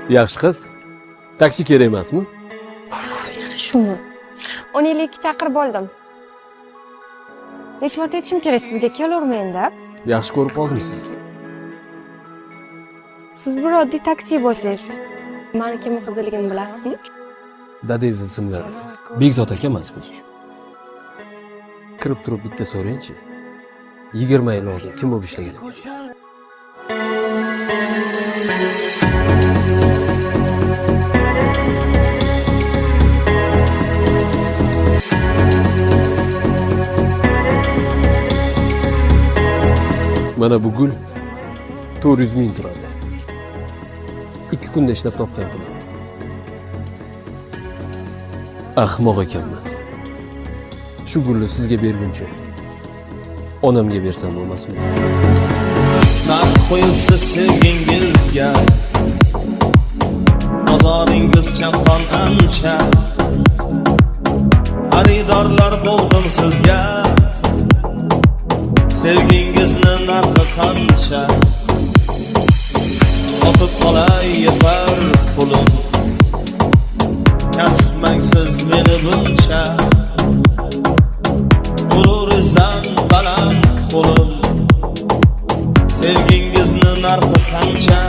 Yaxshi qiz. Taksi kerak emasmi? Shumi? 12 chaqirib oldim. Necha marta aytishim kerak sizga, kelavermayman-da. Yaxshi ko'rib qoldim sizni. Siz bir oddiy taksi bo'lsangiz, meni kim qilganligimni bilasizmi? Dadangiz ismlari Bekzod aka emasmi? Kirib turib bitta so'raychi. 20 yil oldin kim bo'lib ishlagan ekan? Mana bu gul 400 ming turadi. 2 kunda ishlab topgan pulim. Ahmoq ekanman. Shu gulni sizga berguncha onamga bersam bo'lmasmi? Narx qo'yilsiz sevgingizga, bozoringiz chamqon ancha. Xaridorlar bo'ldim sizga, sevgingizni narxi qancha? Sotib qolay yetar pulim, kamsitmang siz meni buncha. G'ururizdan baland qo'lim, sevgingizni narxi qancha?